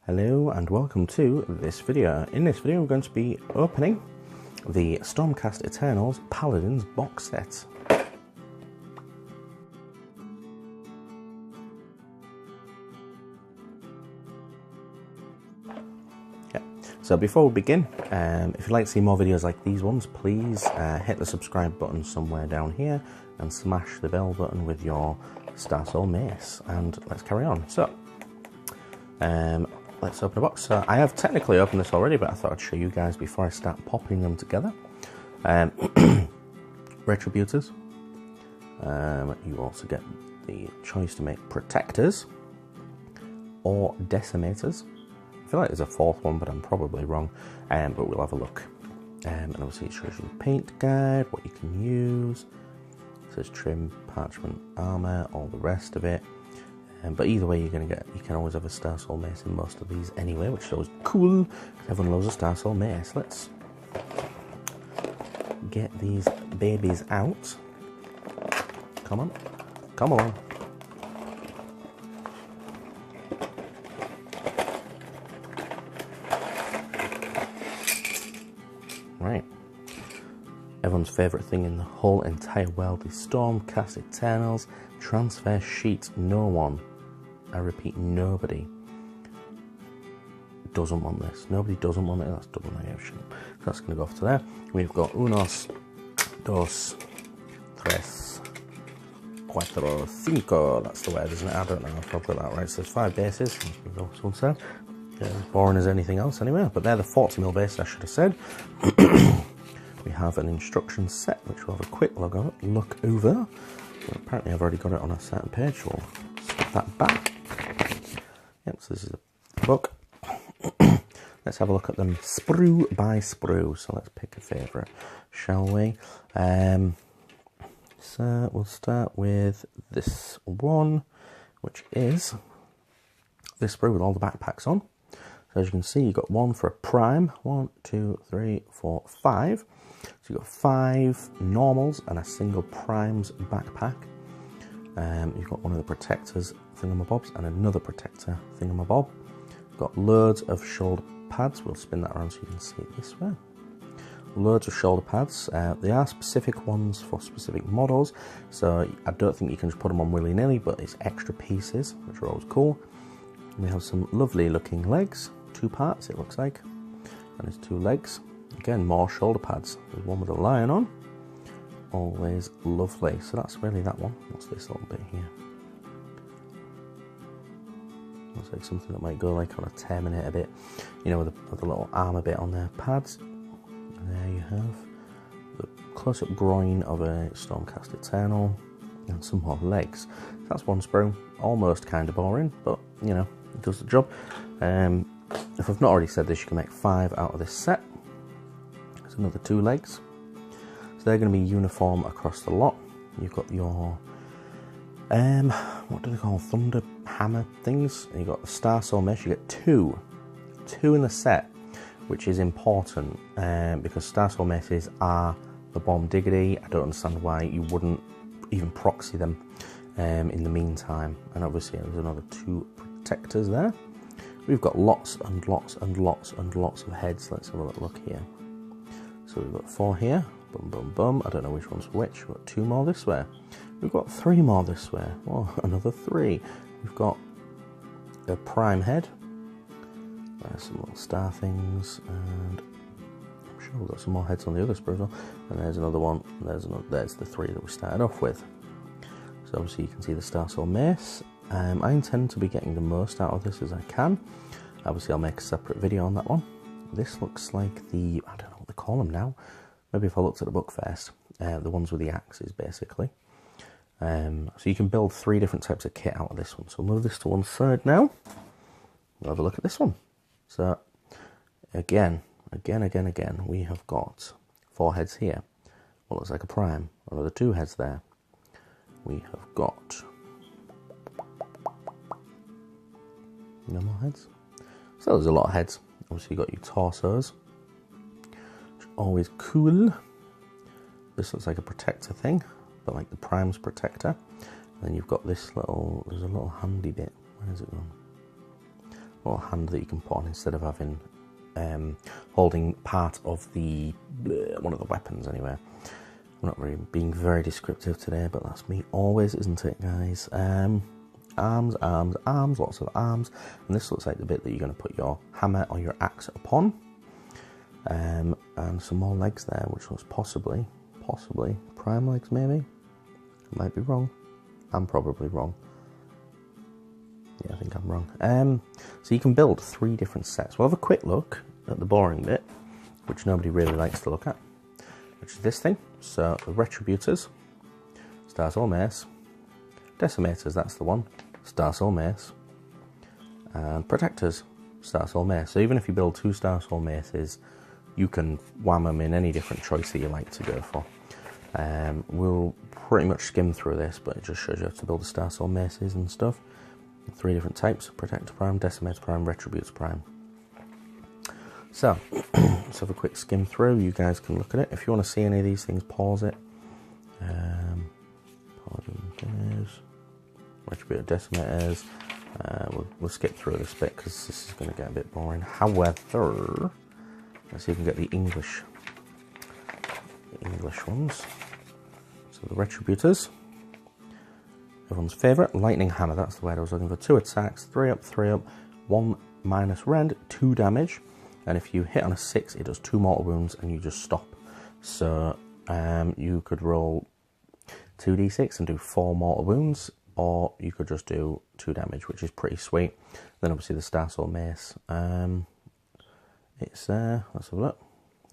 Hello and welcome to this video. In this video we're going to be opening the Stormcast Eternals Paladins box set. So before we begin, if you'd like to see more videos like these ones, please hit the subscribe button somewhere down here and smash the bell button with your Star Soul Mace, and let's carry on. So, let's open a box. So I have technically opened this already, but I thought I'd show you guys before I start popping them together. Retributors. You also get the choice to make Protectors or Decimators. I feel like there's a fourth one, but I'm probably wrong, but we'll have a look. And obviously it shows you the paint guide, what you can use. It says trim, parchment, armour, all the rest of it. But either way, you can always have a Star Soul Mace in most of these anyway, which is always cool. Everyone loves a Star Soul Mace. Let's get these babies out. Come on, come along. Right. Everyone's favourite thing in the whole entire world is Stormcast Eternals transfer sheets. No one, I repeat, nobody doesn't want this. Nobody doesn't want it. That's double negation. So that's going to go off to there. We've got unos, dos, tres, cuatro, cinco. That's the word, isn't it? I don't know if I've got that right. So there's 5 bases. Someone said. As boring as anything else anyway, but they're the 40mm base, I should have said. We have an instruction set, which we'll have a quick look over. Well, apparently I've already got it on a certain page, so we'll slip that back. Yep, so this is a book. Let's have a look at them sprue by sprue. So let's pick a favourite, shall we? So we'll start with this one, which is this sprue with all the backpacks on. So as you can see, you've got one for a prime. 1, 2, 3, 4, 5. So you've got 5 normals and a single primes backpack. You've got one of the protectors thingamabobs and another protector thingamabob. You've got loads of shoulder pads. We'll spin that around so you can see it this way. Loads of shoulder pads. They are specific ones for specific models, so I don't think you can just put them on willy-nilly, but it's extra pieces, which are always cool. We have some lovely looking legs, 2 parts it looks like, and there's 2 legs. Again, more shoulder pads. There's one with a lion on, always lovely. So that's really that one. What's this little bit here? Looks like something that might go like on a Terminator bit, you know, with a little armour bit on their pads. And there you have the close-up groin of a Stormcast Eternal, and some more legs. So that's one sprue. Almost kind of boring, but you know, it does the job. If I've not already said this, you can make 5 out of this set. There's another 2 legs. So they're going to be uniform across the lot. You've got your, what do they call, thunder hammer things. And you've got the Star Soul Mace. You get 2 in the set, which is important because Star Soul Maces are the bomb diggity. I don't understand why you wouldn't even proxy them in the meantime. And obviously there's another 2 protectors there. We've got lots and lots and lots and lots of heads. Let's have a look here. So we've got 4 here. Bum bum bum. I don't know which one's which. We've got 2 more this way. We've got 3 more this way. Oh, another 3. We've got a prime head. There's some little star things, and I'm sure we've got some more heads on the other sprue as well. And there's another one. There's the 3 that we started off with. So obviously you can see the Star Soul Mace. I intend to be getting the most out of this as I can. Obviously I'll make a separate video on that one. This looks like the, I don't know what they call them now. Maybe if I looked at the book first. The ones with the axes basically. So you can build 3 different types of kit out of this one. So we'll move this to one side now. We'll have a look at this one. So again, we have got 4 heads here. What looks like a prime. Another 2 heads there. We have got no more heads. So there's a lot of heads. Obviously you've got your torsos, which are always cool. This looks like a protector thing, but like the prime's protector. And then you've got this little, there's a little handy bit. Where is it gone? little hand that you can put on instead of having holding part of the one of the weapons anyway. I'm not really being very descriptive today, but that's me always, isn't it, guys? Arms, lots of arms, and this looks like the bit that you're going to put your hammer or your axe upon. And some more legs there, which looks possibly prime legs, maybe. I might be wrong. I'm probably wrong. Yeah, I think I'm wrong. So you can build 3 different sets. We'll have a quick look at the boring bit, which nobody really likes to look at, which is this thing. So the Retributors, Star Soul Mace, Decimators, that's the one, Star Soul Mace, and Protectors, Star Soul Mace. So even if you build 2 Star Soul Maces, you can wham them in any different choice that you like to go for. We'll pretty much skim through this, but it just shows you how to build the Star Soul Maces and stuff. 3 different types: Protector Prime, Decimator Prime, Retributor Prime. So, let's have a quick skim through. You guys can look at it. If you want to see any of these things, pause it. Paladins, Retributor, Decimators. We'll skip through this bit because this is going to get a bit boring. However, let's see if we can get the English ones. So the Retributors. Everyone's favourite, Lightning Hammer, that's the word I was looking for. 2 attacks, 3 up, 3 up, 1 minus rend, 2 damage. And if you hit on a 6, it does 2 mortal wounds and you just stop. So you could roll 2d6 and do 4 mortal wounds, or you could just do 2 damage, which is pretty sweet. Then obviously the Star Soul Mace. Let's have a look.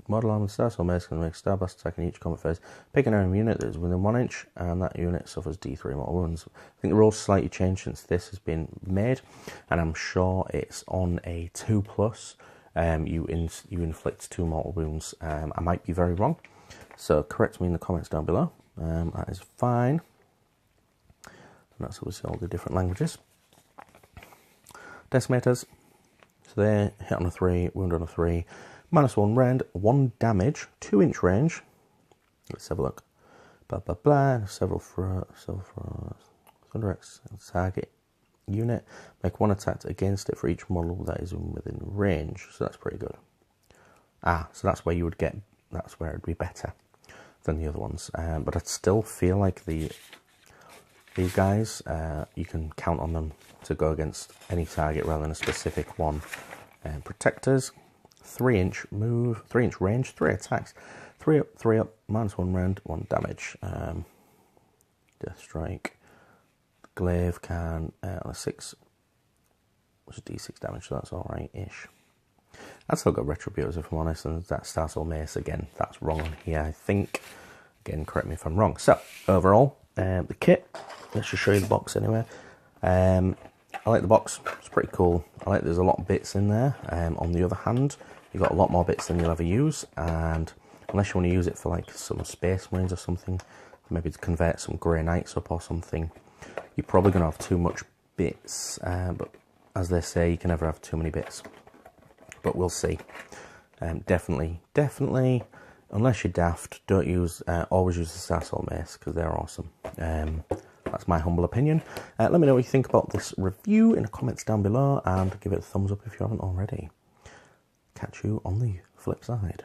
Model arm with Star Soul Mace can make a Starburst attack in each combat phase. Pick an enemy unit that is within 1 inch, and that unit suffers D3 mortal wounds. I think the rules slightly changed since this has been made, and I'm sure it's on a 2+. You inflict 2 mortal wounds. I might be very wrong, so correct me in the comments down below. That is fine. And that's obviously all the different languages. Decimators. So they hit on a 3, wound on a 3. -1 rend, 1 damage, 2-inch range. Let's have a look. Blah blah blah. Several Thunderx target unit. Make 1 attack against it for each model that is within range. So that's pretty good. So that's where you would get. That's where it'd be better than the other ones. But I still feel like these guys, you can count on them to go against any target rather than a specific one. Protectors. 3-inch move, 3-inch range, 3 attacks, 3 up, 3 up, -1 rend, 1 damage. Death Strike. Glaive can on a 6, which is D6 damage, so that's alright-ish. I'd still got Retributors if I'm honest, and that Star Soul Mace again, that's wrong on here, I think. Again, correct me if I'm wrong. So, overall, the kit, let's just show you the box anyway. I like the box, it's pretty cool. I like there's a lot of bits in there. On the other hand, you've got a lot more bits than you'll ever use, and unless you want to use it for like some Space Marines or something, maybe to convert some Grey Knights up or something, you're probably going to have too much bits. But as they say, you can never have too many bits. But we'll see. Definitely, unless you're daft, don't use, always use the Star Soul Mace because they're awesome. That's my humble opinion. Let me know what you think about this review in the comments down below, and give it a thumbs up if you haven't already. Catch you on the flip side.